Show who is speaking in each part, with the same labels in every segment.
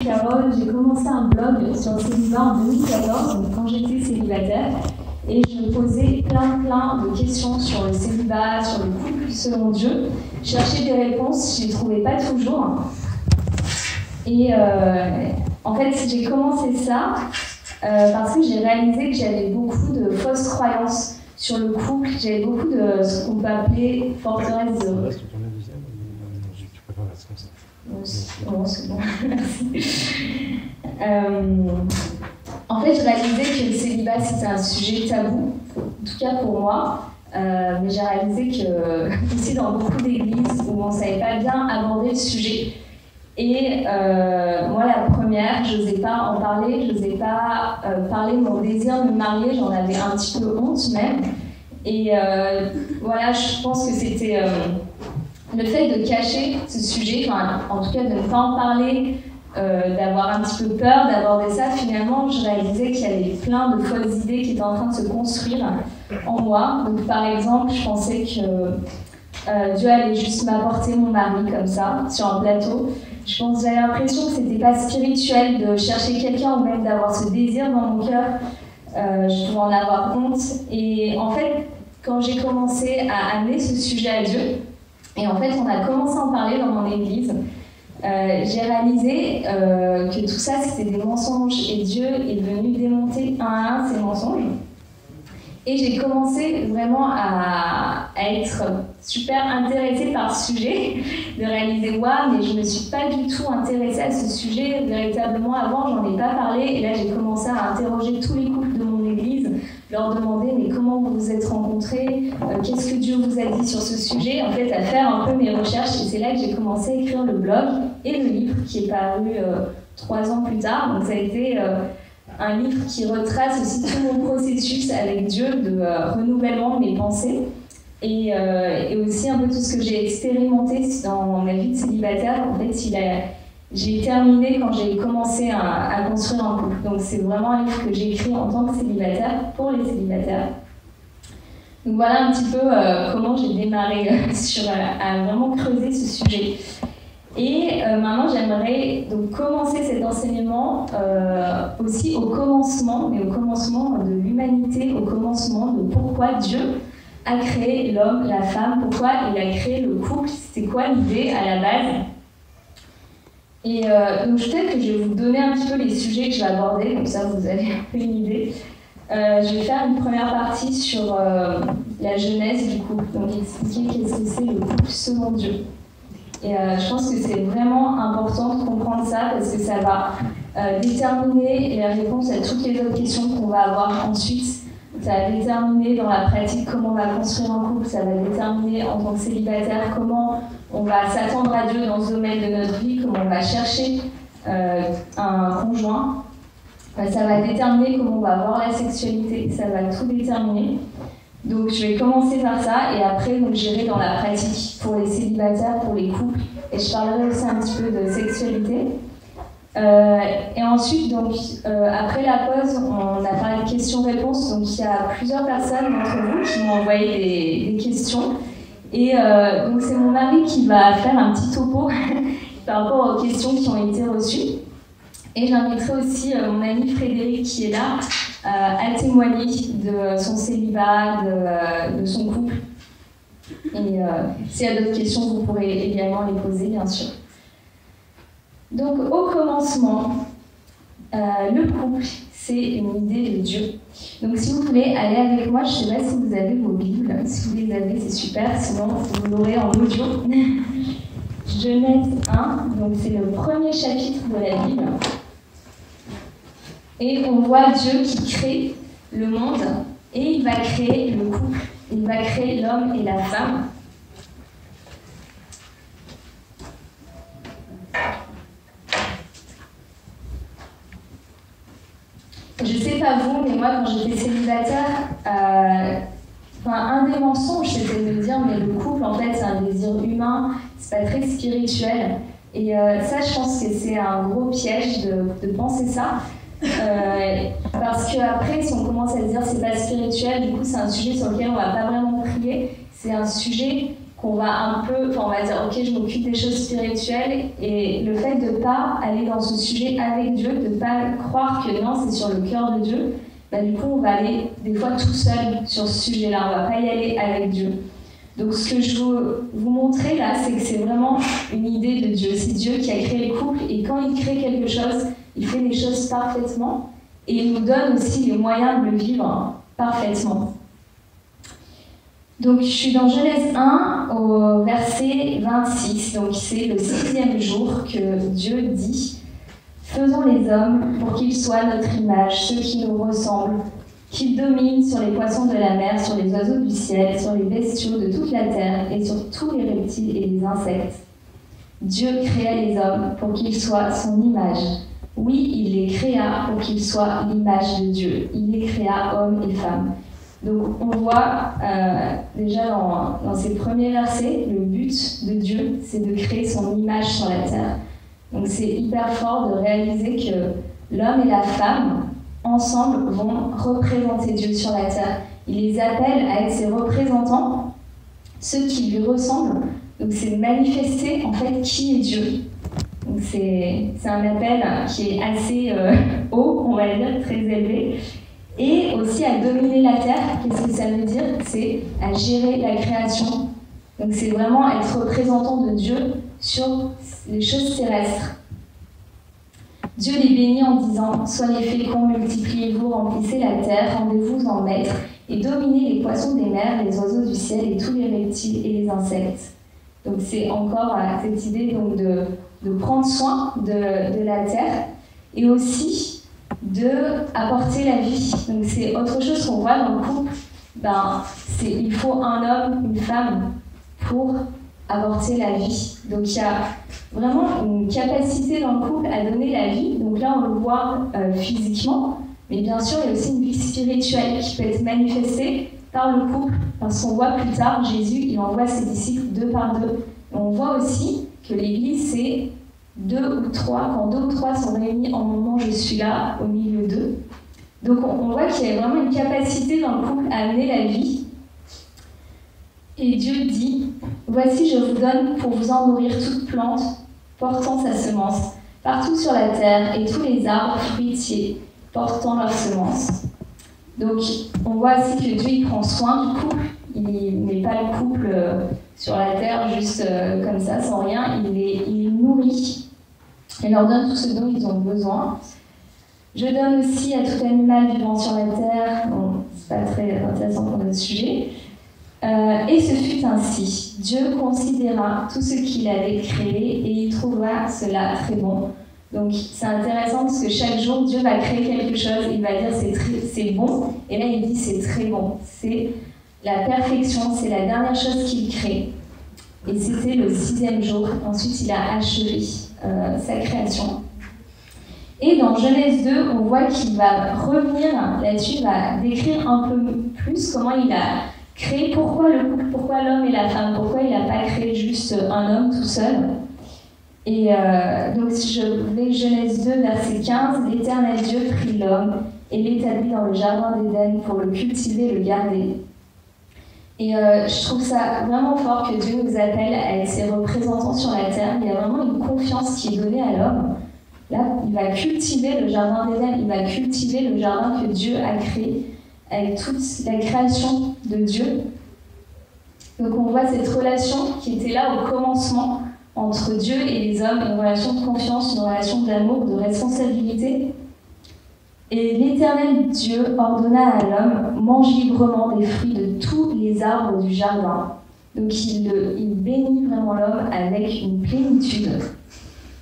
Speaker 1: Carole, j'ai commencé un blog sur le célibat en 2014, donc quand j'étais célibataire, et je posais plein de questions sur le célibat, sur le couple selon Dieu. Je cherchais des réponses, je ne les trouvais pas toujours. Et en fait, j'ai commencé ça parce que j'ai réalisé que j'avais beaucoup de fausses croyances sur le couple. J'avais beaucoup de ce qu'on peut appeler forteresse de... Non, c'est bon, merci. En fait, je réalisais que le célibat, c'était un sujet tabou, en tout cas pour moi. Mais j'ai réalisé que, aussi dans beaucoup d'églises où on ne savait pas bien aborder le sujet. Et moi, la première, je n'osais pas en parler, je n'osais pas parler de mon désir de me marier, j'en avais un petit peu honte même. Et voilà, je pense que c'était... le fait de cacher ce sujet, enfin, en tout cas de ne pas en parler, d'avoir un petit peu peur d'aborder ça, finalement, je réalisais qu'il y avait plein de fausses idées qui étaient en train de se construire en moi. Donc, par exemple, je pensais que Dieu allait juste m'apporter mon mari comme ça, sur un plateau. J'avais l'impression que c'était pas spirituel de chercher quelqu'un ou même d'avoir ce désir dans mon cœur. Je pouvais en avoir honte. Et en fait, quand j'ai commencé à amener ce sujet à Dieu, et en fait, on a commencé à en parler dans mon église. J'ai réalisé que tout ça, c'était des mensonges. Et Dieu est venu démonter un à un ces mensonges. Et j'ai commencé vraiment à être super intéressée par ce sujet, de réaliser, waouh, mais je ne me suis pas du tout intéressée à ce sujet véritablement avant, j'en ai pas parlé. Et là, j'ai commencé à interroger tous les couples de mon église, leur demander, mais comment vous vous êtes rencontrés, qu'est-ce que Dieu vous a dit sur ce sujet, en fait, à faire un peu mes recherches. Et c'est là que j'ai commencé à écrire le blog et le livre qui est paru 3 ans plus tard. Donc ça a été... un livre qui retrace aussi tout mon processus avec Dieu de renouvellement de mes pensées et aussi un peu tout ce que j'ai expérimenté dans ma vie de célibataire. En fait, j'ai terminé quand j'ai commencé à construire un couple. Donc c'est vraiment un livre que j'ai écrit en tant que célibataire pour les célibataires. Donc voilà un petit peu comment j'ai démarré à vraiment creuser ce sujet. Et maintenant, j'aimerais donc commencer cet enseignement aussi au commencement, mais au commencement de l'humanité, au commencement de pourquoi Dieu a créé l'homme, la femme, pourquoi il a créé le couple, c'était quoi l'idée à la base. Et donc peut-être que je vais vous donner un petit peu les sujets que je vais aborder, comme ça vous avez un peu une idée. Je vais faire une première partie sur la genèse du couple, donc expliquer qu'est-ce que c'est le couple selon Dieu. Et je pense que c'est vraiment important de comprendre ça parce que ça va déterminer les réponses à toutes les autres questions qu'on va avoir ensuite. Ça va déterminer dans la pratique comment on va construire un couple, ça va déterminer en tant que célibataire comment on va s'attendre à Dieu dans ce domaine de notre vie, comment on va chercher un conjoint. Ça va déterminer comment on va voir la sexualité, ça va tout déterminer. Donc je vais commencer par ça et après j'irai dans la pratique pour les célibataires, pour les couples et je parlerai aussi un petit peu de sexualité. Et ensuite, après la pause, on a parlé de questions-réponses. Donc il y a plusieurs personnes d'entre vous qui m'ont envoyé des questions. Et donc c'est mon mari qui va faire un petit topo par rapport aux questions qui ont été reçues. Et j'inviterai aussi mon ami Frédéric qui est là à témoigner de son célibat, de son couple. Et s'il y a d'autres questions, vous pourrez également les poser, bien sûr. Donc, au commencement, le couple, c'est une idée de Dieu. Donc, si vous voulez aller avec moi, je ne sais pas si vous avez vos Bibles. Si vous les avez, c'est super. Sinon, vous l'aurez en audio. Genèse 1, donc c'est le premier chapitre de la Bible. Et on voit Dieu qui crée le monde et il va créer le couple. Il va créer l'homme et la femme. Je ne sais pas vous, mais moi quand j'étais célibataire, un des mensonges c'était de me dire mais le couple en fait c'est un désir humain, c'est pas très spirituel. Et ça je pense que c'est un gros piège de penser ça. Parce qu'après, si on commence à dire c'est pas spirituel, du coup c'est un sujet sur lequel on va pas vraiment prier, c'est un sujet qu'on va un peu, enfin on va dire ok je m'occupe des choses spirituelles et le fait de ne pas aller dans ce sujet avec Dieu, de ne pas croire que non c'est sur le cœur de Dieu, bah, du coup on va aller des fois tout seul sur ce sujet-là, on ne va pas y aller avec Dieu. Donc ce que je veux vous montrer là, c'est que c'est vraiment une idée de Dieu. C'est Dieu qui a créé le couple et quand il crée quelque chose, il fait les choses parfaitement et il nous donne aussi les moyens de le vivre parfaitement. Donc je suis dans Genèse 1 au verset 26, donc c'est le 6e jour que Dieu dit « Faisons les hommes pour qu'ils soient notre image, ceux qui nous ressemblent, qu'ils dominent sur les poissons de la mer, sur les oiseaux du ciel, sur les bestiaux de toute la terre et sur tous les reptiles et les insectes. Dieu créa les hommes pour qu'ils soient son image. Oui, il les créa pour qu'ils soient l'image de Dieu. Il les créa hommes et femmes. » Donc on voit déjà dans ces premiers versets, le but de Dieu, c'est de créer son image sur la terre. Donc c'est hyper fort de réaliser que l'homme et la femme, ensemble, vont représenter Dieu sur la terre. Il les appelle à être ses représentants, ceux qui lui ressemblent. Donc c'est manifester en fait qui est Dieu. Donc c'est un appel qui est assez haut, on va dire, très élevé. Et aussi à dominer la terre. Qu'est-ce que ça veut dire? C'est à gérer la création. Donc c'est vraiment être représentant de Dieu sur les choses terrestres. Dieu les bénit en disant « Soyez féconds, multipliez-vous, remplissez la terre, rendez-vous en maître, et dominez les poissons des mers, les oiseaux du ciel, et tous les reptiles et les insectes. » Donc c'est encore cette idée donc, de prendre soin de la terre, et aussi d'apporter la vie. Donc c'est autre chose qu'on voit dans le couple. Il faut un homme, une femme pour apporter la vie. Donc il y a vraiment une capacité dans le couple à donner la vie. Donc là on le voit physiquement, mais bien sûr il y a aussi une vie spirituelle qui peut être manifestée par le couple. Parce qu'on voit plus tard, Jésus il envoie ses disciples 2 par 2. Et on voit aussi que l'Église c'est 2 ou 3, quand 2 ou 3 sont réunis en mon nom, je suis là, au milieu d'eux. Donc on voit qu'il y a vraiment une capacité dans le couple à amener la vie. Et Dieu dit, voici je vous donne pour vous en nourrir toute plante portant sa semence, partout sur la terre, et tous les arbres fruitiers portant leur semence. Donc on voit aussi que Dieu il prend soin du couple, il ne met pas le couple sur la terre juste comme ça, sans rien, il les nourrit. Et leur donne tout ce dont ils ont besoin. Je donne aussi à tout animal vivant sur la terre. Bon, c'est pas très intéressant pour notre sujet. Et ce fut ainsi. Dieu considéra tout ce qu'il avait créé et il trouva cela très bon. Donc c'est intéressant parce que chaque jour, Dieu va créer quelque chose. Il va dire c'est bon. Et là, il dit c'est très bon. C'est la perfection. C'est la dernière chose qu'il crée. Et c'était le 6e jour. Ensuite, il a achevé sa création. Et dans Genèse 2, on voit qu'il va revenir là-dessus, il va décrire un peu plus comment il a créé, pourquoi le couple, pourquoi l'homme et la femme, pourquoi il n'a pas créé juste un homme tout seul. Et donc si je vais Genèse 2, verset 15, l'Éternel Dieu prit l'homme et l'établit dans le jardin d'Éden pour le cultiver et le garder. Et je trouve ça vraiment fort que Dieu nous appelle à être ses représentants sur la terre. Il y a vraiment une confiance qui est donnée à l'homme. Là, il va cultiver le jardin d'Éden, il va cultiver le jardin que Dieu a créé avec toute la création de Dieu. Donc on voit cette relation qui était là au commencement entre Dieu et les hommes, une relation de confiance, une relation d'amour, de responsabilité. Et l'Éternel Dieu ordonna à l'homme, mange librement des fruits de tous les arbres du jardin. Donc il bénit vraiment l'homme avec une plénitude.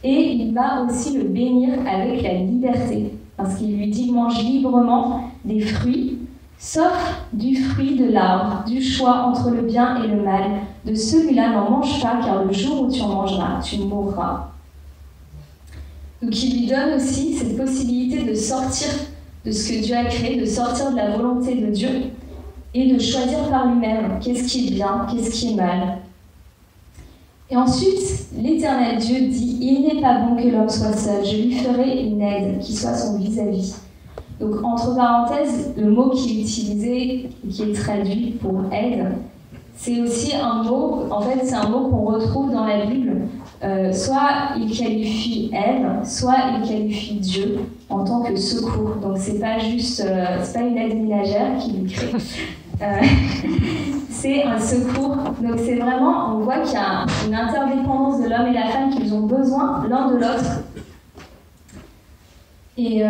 Speaker 1: Et il va aussi le bénir avec la liberté. Parce qu'il lui dit, mange librement des fruits, sauf du fruit de l'arbre, du choix entre le bien et le mal. De celui-là, n'en mange pas, car le jour où tu en mangeras, tu mourras. Donc il lui donne aussi cette possibilité de sortir de ce que Dieu a créé, de sortir de la volonté de Dieu et de choisir par lui-même qu'est-ce qui est bien, qu'est-ce qui est mal. Et ensuite, l'Éternel Dieu dit « Il n'est pas bon que l'homme soit seul, je lui ferai une aide qui soit son vis-à-vis. » Donc entre parenthèses, le mot qui est utilisé, qui est traduit pour aide, c'est aussi un mot, en fait c'est un mot qu'on retrouve dans la Bible. Soit il qualifie Ève, soit il qualifie Dieu en tant que secours. Donc c'est pas juste, c'est pas une aide ménagère qui lui crée. C'est un secours. Donc c'est vraiment, on voit qu'il y a une interdépendance de l'homme et la femme, qu'ils ont besoin l'un de l'autre. Et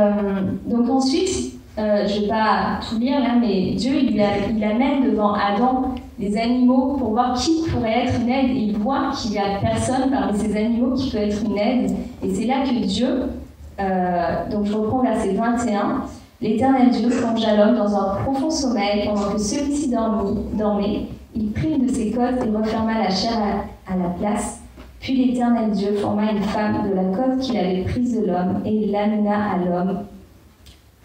Speaker 1: donc ensuite, je ne vais pas tout lire là, mais Dieu il amène devant Adam des animaux pour voir qui pourrait être une aide. Et il voit qu'il n'y a personne parmi ces animaux qui peut être une aide. Et c'est là que Dieu, donc je reprends verset 21, l'Éternel Dieu plongea l'homme dans un profond sommeil pendant que celui-ci dormait. Il prit une de ses côtes et referma la chair à la place. Puis l'Éternel Dieu forma une femme de la côte qu'il avait prise de l'homme et il l'amena à l'homme.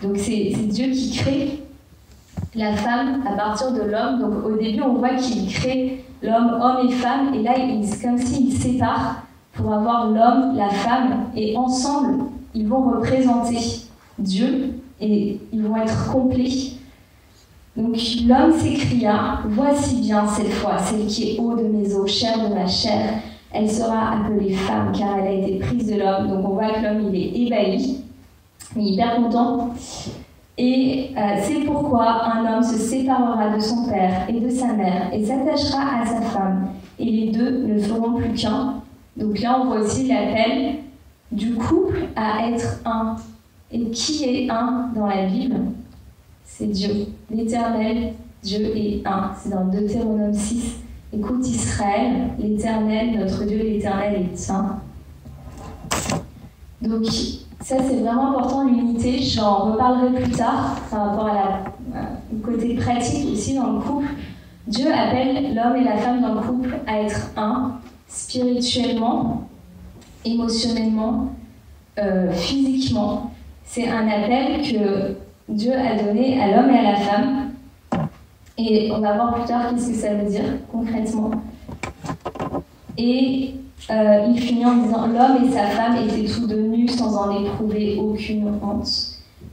Speaker 1: Donc c'est Dieu qui crée la femme à partir de l'homme. Donc au début on voit qu'il crée l'homme, homme et femme, et là c'est comme s'il sépare pour avoir l'homme, la femme, et ensemble ils vont représenter Dieu et ils vont être complets. Donc l'homme s'écria, voici bien cette fois celle qui est eau de mes os, chair de ma chair. Elle sera appelée femme car elle a été prise de l'homme. Donc on voit que l'homme il est ébahi, il est hyper content. Et c'est pourquoi un homme se séparera de son père et de sa mère et s'attachera à sa femme. Et les deux ne feront plus qu'un. Donc là on voit aussi l'appel du couple à être un. Et qui est un dans la Bible? C'est Dieu. L'Éternel, Dieu est un. C'est dans Deutéronome 6. Écoute Israël, l'Éternel, notre Dieu, l'Éternel est saint. Donc ça c'est vraiment important, l'unité. J'en reparlerai plus tard par rapport au côté pratique aussi dans le couple. Dieu appelle l'homme et la femme dans le couple à être un, spirituellement, émotionnellement, physiquement. C'est un appel que Dieu a donné à l'homme et à la femme. Et on va voir plus tard qu'est-ce que ça veut dire concrètement. Et il finit en disant « L'homme et sa femme étaient tous deux nus sans en éprouver aucune honte. »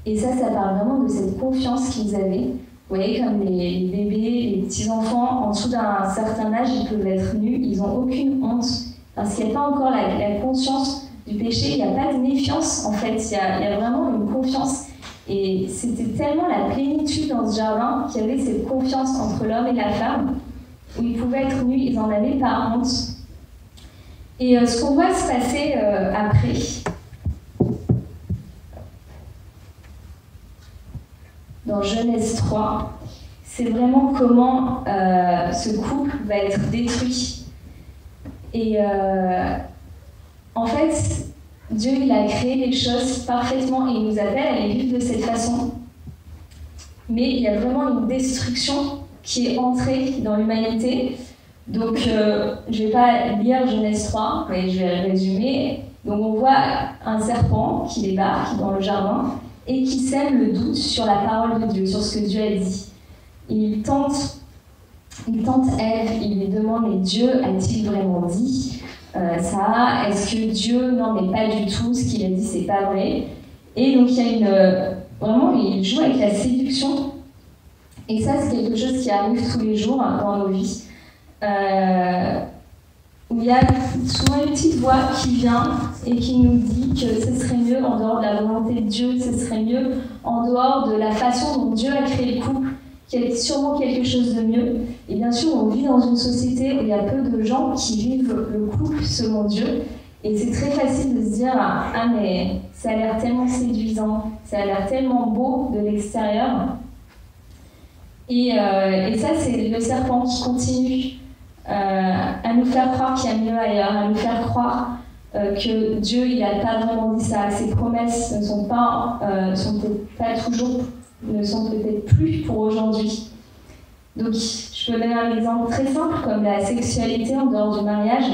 Speaker 1: Et ça parle vraiment de cette confiance qu'ils avaient. Vous voyez, comme les bébés, les petits-enfants, en dessous d'un certain âge, ils peuvent être nus, ils n'ont aucune honte. Parce qu'il n'y a pas encore la conscience du péché, il n'y a pas de méfiance en fait, il y a vraiment une confiance. Et c'était tellement la plénitude dans ce jardin qu'il y avait cette confiance entre l'homme et la femme, où ils pouvaient être nus, ils n'en avaient pas honte. Et ce qu'on voit se passer après, dans Genèse 3, c'est vraiment comment ce couple va être détruit. Et en fait, Dieu il a créé les choses parfaitement et il nous appelle à les vivre de cette façon. Mais il y a vraiment une destruction qui est entrée dans l'humanité. Donc je ne vais pas lire Genèse 3, mais je vais résumer. Donc on voit un serpent qui débarque dans le jardin et qui sème le doute sur la parole de Dieu, sur ce que Dieu a dit. Il tente Ève, il lui demande « Mais Dieu a-t-il vraiment dit ça? Est-ce que Dieu, non mais pas du tout, ce qu'il a dit c'est pas vrai ?» Et donc il y a vraiment il joue avec la séduction. Et ça c'est quelque chose qui arrive tous les jours dans nos vies. Où il y a souvent une petite voix qui vient et qui nous dit que ce serait mieux en dehors de la volonté de Dieu, ce serait mieux en dehors de la façon dont Dieu a créé le couple, qu'il y a sûrement quelque chose de mieux. Et bien sûr, on vit dans une société où il y a peu de gens qui vivent le couple selon Dieu. Et c'est très facile de se dire « Ah mais ça a l'air tellement séduisant, ça a l'air tellement beau de l'extérieur. » Et ça, c'est le serpent qui continue à nous faire croire qu'il y a mieux ailleurs, à nous faire croire que Dieu il n'a pas vraiment dit ça, que ses promesses ne sont peut-être plus pour aujourd'hui. Donc je peux donner un exemple très simple comme la sexualité en dehors du mariage.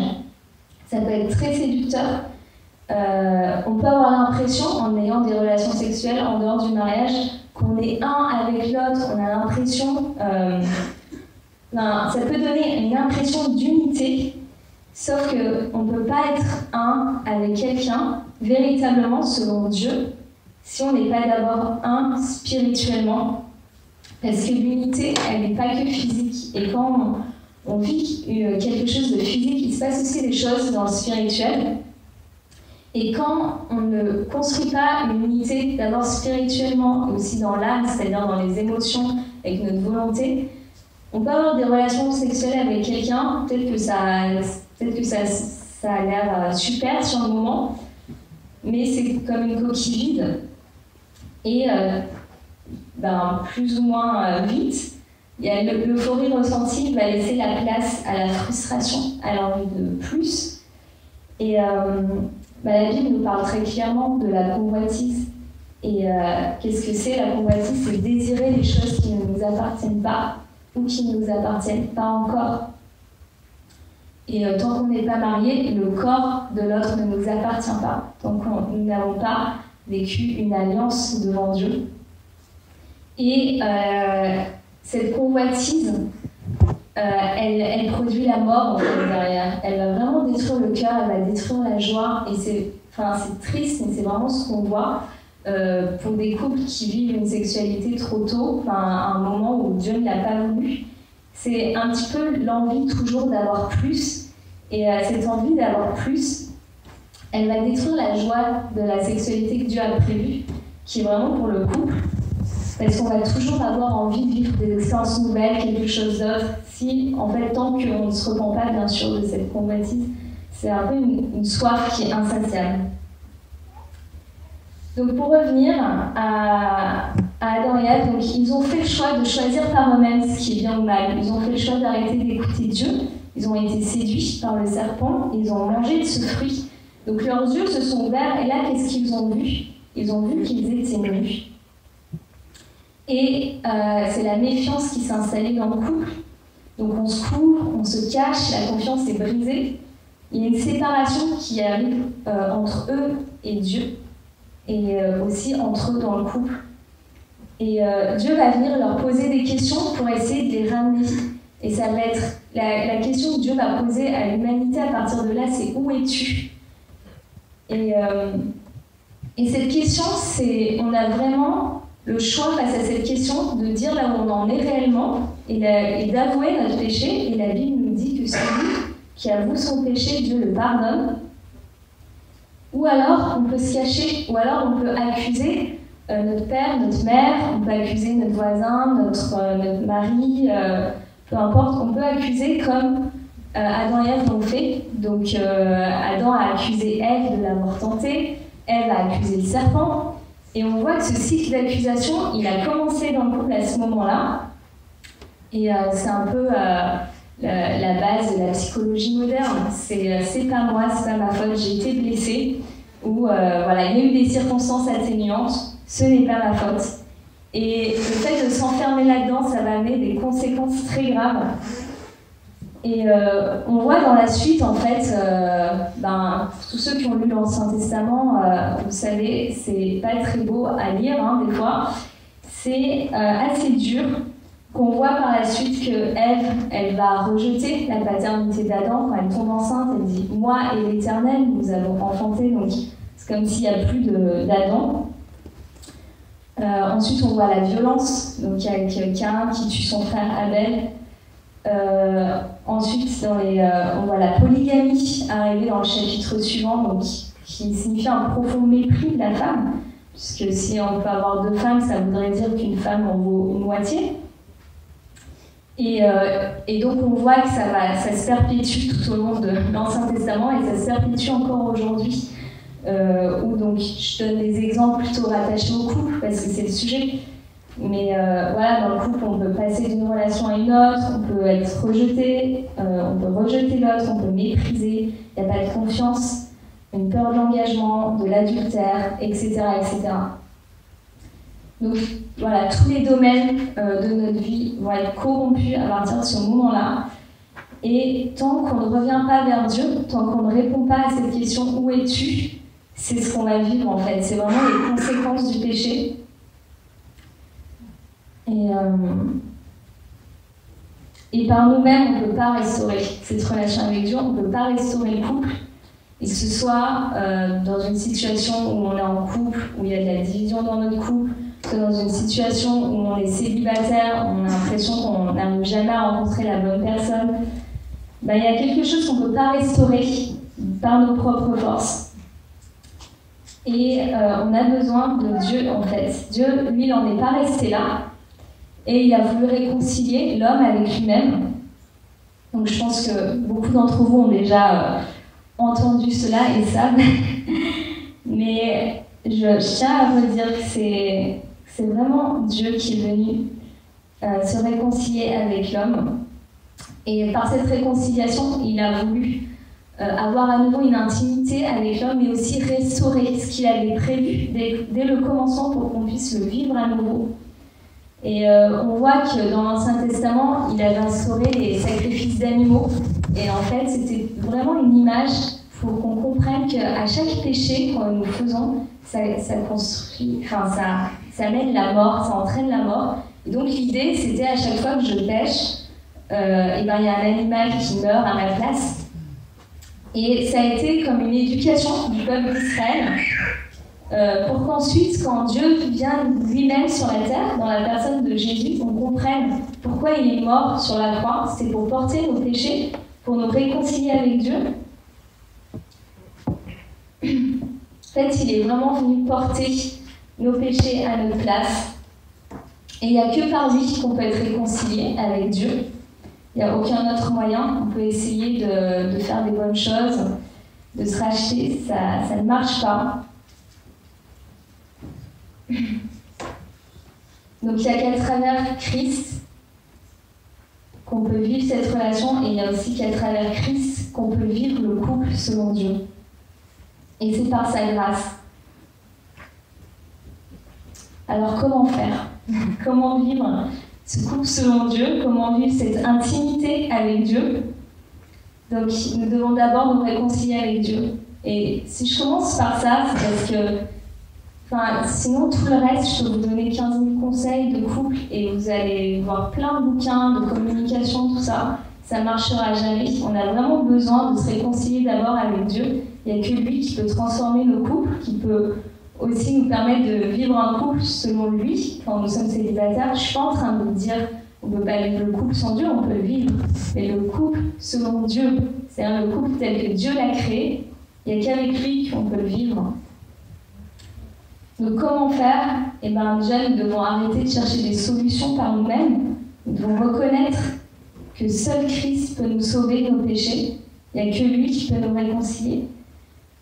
Speaker 1: Ça peut être très séducteur. On peut avoir l'impression en ayant des relations sexuelles en dehors du mariage qu'on est un avec l'autre, on a l'impression ça peut donner une impression d'unité, sauf qu'on ne peut pas être un avec quelqu'un véritablement selon Dieu si on n'est pas d'abord un spirituellement. Parce que l'unité, elle n'est pas que physique. Et quand on vit quelque chose de physique, il se passe aussi des choses dans le spirituel. Et quand on ne construit pas une unité, d'abord spirituellement et aussi dans l'âme, c'est-à-dire dans les émotions, avec notre volonté, on peut avoir des relations sexuelles avec quelqu'un, peut-être que ça a l'air super sur le moment, mais c'est comme une coquille vide. Et plus ou moins vite, il y a l'euphorie ressentie qui va laisser la place à la frustration, à l'envie de plus. Et la Bible nous parle très clairement de la convoitise. Et qu'est-ce que c'est la convoitise? C'est désirer les choses qui ne nous appartiennent pas ou qui ne nous appartiennent pas encore. Et tant qu'on n'est pas marié, le corps de l'autre ne nous appartient pas. Tant que nous n'avons pas vécu une alliance devant Dieu. Et cette convoitise, elle produit la mort en fait, derrière. Elle va vraiment détruire le cœur, elle va détruire la joie. Et c'est triste, mais c'est vraiment ce qu'on voit pour des couples qui vivent une sexualité trop tôt, à un moment où Dieu ne l'a pas voulu. C'est un petit peu l'envie toujours d'avoir plus. Et cette envie d'avoir plus, elle va détruire la joie de la sexualité que Dieu a prévue, qui est vraiment pour le couple. Parce qu'on va toujours avoir envie de vivre des expériences nouvelles, quelque chose d'autre, si, en fait, tant qu'on ne se repent pas, bien sûr, de cette convoitise, c'est un peu une soif qui est insatiable. Donc, pour revenir à Adam et Ève, donc, ils ont fait le choix de choisir par eux-mêmes ce qui est bien ou mal. Ils ont fait le choix d'arrêter d'écouter Dieu. Ils ont été séduits par le serpent. Ils ont mangé de ce fruit. Donc, leurs yeux se sont ouverts. Et là, qu'est-ce qu'ils ont vu? Ils ont vu qu'ils étaient nus. Et c'est la méfiance qui s'est installée dans le couple. Donc on se couvre, on se cache, la confiance est brisée. Il y a une séparation qui arrive entre eux et Dieu, et aussi entre eux dans le couple. Et Dieu va venir leur poser des questions pour essayer de les ramener. Et ça va être la question que Dieu va poser à l'humanité à partir de là, c'est où es-tu? Et cette question, on a vraiment le choix face à cette question de dire là où on en est réellement et d'avouer notre péché. Et la Bible nous dit que celui qui avoue son péché, Dieu le pardonne. Ou alors on peut se cacher, ou alors on peut accuser notre père, notre mère, on peut accuser notre voisin, notre mari, peu importe, on peut accuser comme Adam et Ève l'ont fait. Donc Adam a accusé Ève de l'avoir tenté, Ève a accusé le serpent. Et on voit que ce cycle d'accusation, il a commencé dans le couple à ce moment-là. Et c'est un peu la base de la psychologie moderne. C'est pas moi, c'est pas ma faute, j'ai été blessée. Ou voilà, il y a eu des circonstances atténuantes, ce n'est pas ma faute. Et le fait de s'enfermer là-dedans, ça va amener des conséquences très graves. Et on voit dans la suite, en fait, tous ceux qui ont lu l'Ancien Testament, vous savez, c'est pas très beau à lire, des fois. C'est assez dur qu'on voit par la suite que Ève, elle va rejeter la paternité d'Adam. Quand elle tombe enceinte, elle dit « Moi et l'Éternel, nous avons enfanté », donc c'est comme s'il n'y a plus d'Adam. Ensuite, on voit la violence, donc avec Caïn qui tue son frère Abel. Ensuite, on voit la polygamie arriver dans le chapitre suivant, donc, qui signifie un profond mépris de la femme, puisque si on peut avoir deux femmes, ça voudrait dire qu'une femme en vaut une moitié. Et donc on voit que ça se perpétue tout au long de l'Ancien Testament et ça se perpétue encore aujourd'hui. Où donc je donne des exemples plutôt rattachés au couple parce que c'est le sujet. Mais voilà, dans le couple, on peut passer d'une relation à une autre, on peut être rejeté, on peut rejeter l'autre, on peut mépriser, il n'y a pas de confiance, une peur de l'engagement, de l'adultère, etc., etc. Donc voilà, tous les domaines de notre vie vont être corrompus à partir de ce moment-là. Et tant qu'on ne revient pas vers Dieu, tant qu'on ne répond pas à cette question « Où es-tu ?», c'est ce qu'on va vivre en fait. C'est vraiment les conséquences du péché. Et par nous-mêmes, on ne peut pas restaurer cette relation avec Dieu, on ne peut pas restaurer le couple. Et que ce soit dans une situation où on est en couple, où il y a de la division dans notre couple, que dans une situation où on est célibataire, on a l'impression qu'on n'arrive jamais à rencontrer la bonne personne, il y a quelque chose qu'on ne peut pas restaurer par nos propres forces. Et on a besoin de Dieu, en fait. Dieu, lui, il n'en est pas resté là. Et il a voulu réconcilier l'homme avec lui-même. Donc je pense que beaucoup d'entre vous ont déjà entendu cela et savent. Mais je tiens à vous dire que c'est vraiment Dieu qui est venu se réconcilier avec l'homme. Et par cette réconciliation, il a voulu avoir à nouveau une intimité avec l'homme, mais aussi restaurer ce qu'il avait prévu dès le commencement pour qu'on puisse le vivre à nouveau. Et on voit que dans l'Ancien Testament, il avait instauré les sacrifices d'animaux. Et en fait, c'était vraiment une image. Il faut qu'on comprenne qu'à chaque péché que nous faisons, ça mène la mort, ça entraîne la mort. Et donc l'idée, c'était à chaque fois que je pêche, il y a un animal qui meurt à ma place. Et ça a été comme une éducation du peuple d'Israël, pour qu'ensuite, quand Dieu vient lui-même sur la terre, dans la personne de Jésus, on comprenne pourquoi il est mort sur la croix. C'est pour porter nos péchés, pour nous réconcilier avec Dieu. En fait, il est vraiment venu porter nos péchés à notre place. Et il n'y a que par lui qu'on peut être réconcilié avec Dieu. Il n'y a aucun autre moyen. On peut essayer de faire des bonnes choses, de se racheter. Ça ne marche pas. Donc il n'y a qu'à travers Christ qu'on peut vivre cette relation, et il y a aussi qu'à travers Christ qu'on peut vivre le couple selon Dieu. Et c'est par sa grâce. Alors comment faire? Comment vivre ce couple selon Dieu? Comment vivre cette intimité avec Dieu? Donc nous devons d'abord nous réconcilier avec Dieu. Et si je commence par ça, c'est parce que sinon tout le reste, je peux vous donner 15 000 conseils de couple et vous allez voir plein de bouquins, de communication, tout ça. Ça ne marchera jamais. On a vraiment besoin de se réconcilier d'abord avec Dieu. Il n'y a que lui qui peut transformer nos couples, qui peut aussi nous permettre de vivre un couple selon lui. Quand nous sommes célibataires, je ne suis pas en train de vous dire qu'on ne peut pas vivre le couple sans Dieu, on peut le vivre. Mais le couple selon Dieu, c'est-à-dire le couple tel que Dieu l'a créé, il n'y a qu'avec lui qu'on peut le vivre. Donc comment faire? Déjà, nous devons arrêter de chercher des solutions par nous-mêmes. Nous devons reconnaître que seul Christ peut nous sauver de nos péchés. Il n'y a que lui qui peut nous réconcilier.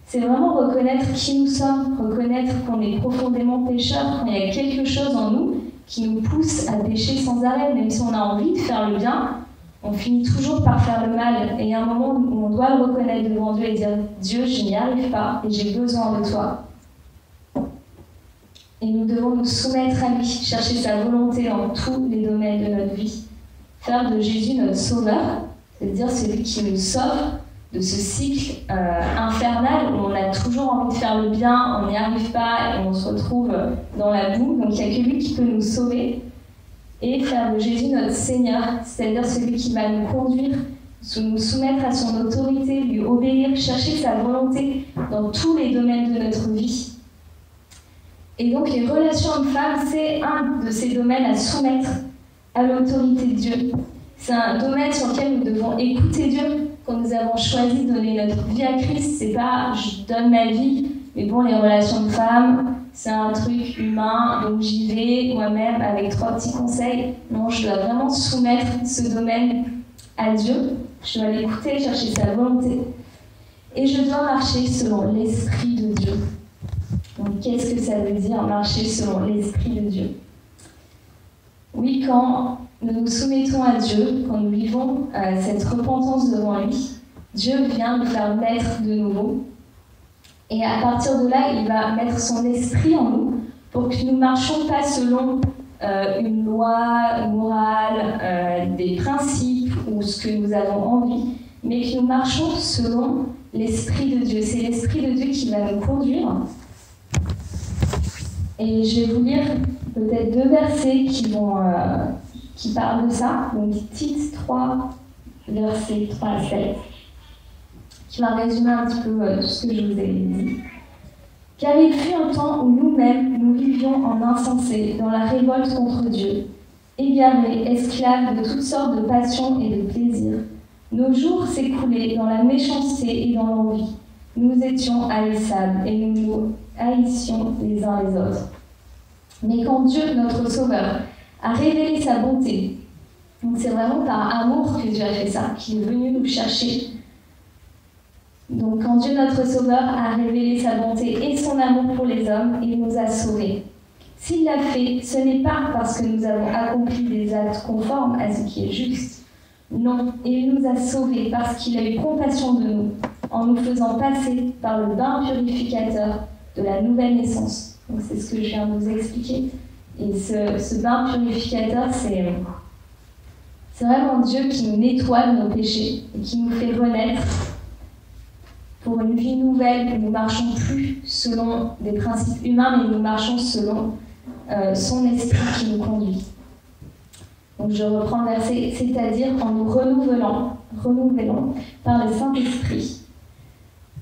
Speaker 1: C'est vraiment reconnaître qui nous sommes, reconnaître qu'on est profondément pécheurs, qu'il y a quelque chose en nous qui nous pousse à pécher sans arrêt. Même si on a envie de faire le bien, on finit toujours par faire le mal. Et il y a un moment où on doit le reconnaître devant Dieu et dire « Dieu, je n'y arrive pas et j'ai besoin de toi ». Et nous devons nous soumettre à lui, chercher sa volonté dans tous les domaines de notre vie. Faire de Jésus notre sauveur, c'est-à-dire celui qui nous sauve de ce cycle infernal où on a toujours envie de faire le bien, on n'y arrive pas et on se retrouve dans la boue. Donc il n'y a que lui qui peut nous sauver. Et faire de Jésus notre Seigneur, c'est-à-dire celui qui va nous conduire, nous soumettre à son autorité, lui obéir, chercher sa volonté dans tous les domaines de notre vie. Et donc les relations hommes-femmes, c'est un de ces domaines à soumettre à l'autorité de Dieu. C'est un domaine sur lequel nous devons écouter Dieu. Quand nous avons choisi de donner notre vie à Christ, c'est pas je donne ma vie, mais bon, les relations de femmes, c'est un truc humain, donc j'y vais moi-même avec 3 petits conseils. Non, je dois vraiment soumettre ce domaine à Dieu. Je dois l'écouter, chercher sa volonté. Et je dois marcher selon l'Esprit de Dieu. Donc, qu'est-ce que ça veut dire marcher selon l'Esprit de Dieu? Oui, quand nous nous soumettons à Dieu, quand nous vivons cette repentance devant lui, Dieu vient nous faire naître de nouveau. Et à partir de là, il va mettre son esprit en nous pour que nous ne marchions pas selon une loi morale, des principes ou ce que nous avons envie, mais que nous marchions selon l'Esprit de Dieu. C'est l'Esprit de Dieu qui va nous conduire. Et je vais vous lire peut-être 2 versets qui parlent de ça. Donc Tite 3, versets 3 à 7, qui va résumer un petit peu tout ce que je vous ai dit. « Car il fut un temps où nous-mêmes, nous vivions en insensés, dans la révolte contre Dieu, égarés, esclaves de toutes sortes de passions et de plaisirs. Nos jours s'écoulaient dans la méchanceté et dans l'envie. Nous étions haïssables et nous nous haïssions les uns les autres. Mais quand Dieu, notre Sauveur, a révélé sa bonté, donc c'est vraiment par amour que Dieu a fait ça, qu'il est venu nous chercher. Donc quand Dieu, notre Sauveur, a révélé sa bonté et son amour pour les hommes, il nous a sauvés. S'il l'a fait, ce n'est pas parce que nous avons accompli des actes conformes à ce qui est juste. Non, il nous a sauvés parce qu'il a eu compassion de nous, en nous faisant passer par le bain purificateur de la nouvelle naissance. Donc c'est ce que je viens de vous expliquer. Et ce bain purificateur, c'est vraiment Dieu qui nous nettoie de nos péchés et qui nous fait renaître pour une vie nouvelle où nous ne marchons plus selon des principes humains, mais nous marchons selon son esprit qui nous conduit. Donc je reprends le verset, c'est-à-dire en nous renouvelant par le Saint-Esprit.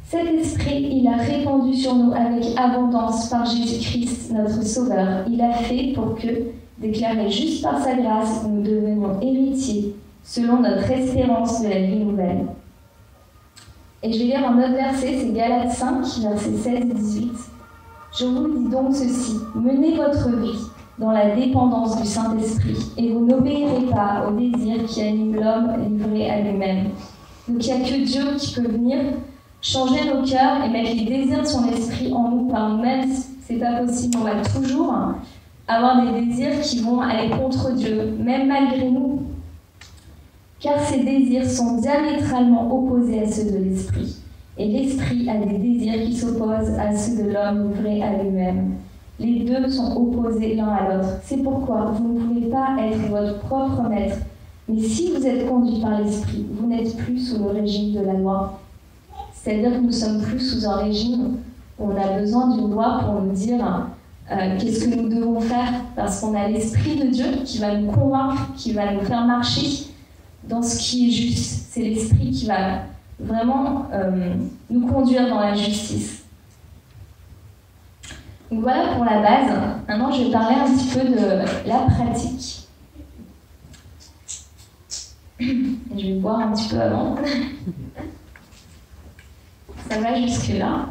Speaker 1: Cet esprit, il a répandu sur nous avec abondance par Jésus-Christ, notre Sauveur. Il a fait pour que, déclarés justes par sa grâce, nous devenions héritiers selon notre espérance de la vie nouvelle. Et je vais lire un autre verset, c'est Galates 5, versets 16 et 18. Je vous dis donc ceci, menez votre vie dans la dépendance du Saint-Esprit, et vous n'obéirez pas aux désirs qui animent l'homme livré à lui-même. Donc il n'y a que Dieu qui peut venir changer nos cœurs et mettre les désirs de son esprit en nous par nous-mêmes. C'est pas possible, on va toujours avoir des désirs qui vont aller contre Dieu, même malgré nous. Car ces désirs sont diamétralement opposés à ceux de l'esprit. Et l'esprit a des désirs qui s'opposent à ceux de l'homme livré à lui-même. Les deux sont opposés l'un à l'autre. C'est pourquoi vous ne pouvez pas être votre propre maître. Mais si vous êtes conduit par l'esprit, vous n'êtes plus sous le régime de la loi. C'est-à-dire que nous ne sommes plus sous un régime où on a besoin d'une loi pour nous dire qu'est-ce que nous devons faire, parce qu'on a l'Esprit de Dieu qui va nous convaincre, qui va nous faire marcher dans ce qui est juste. C'est l'Esprit qui va vraiment nous conduire dans la justice. Donc voilà pour la base. Maintenant, je vais parler un petit peu de la pratique. Et je vais boire un petit peu avant. Ça va jusque-là.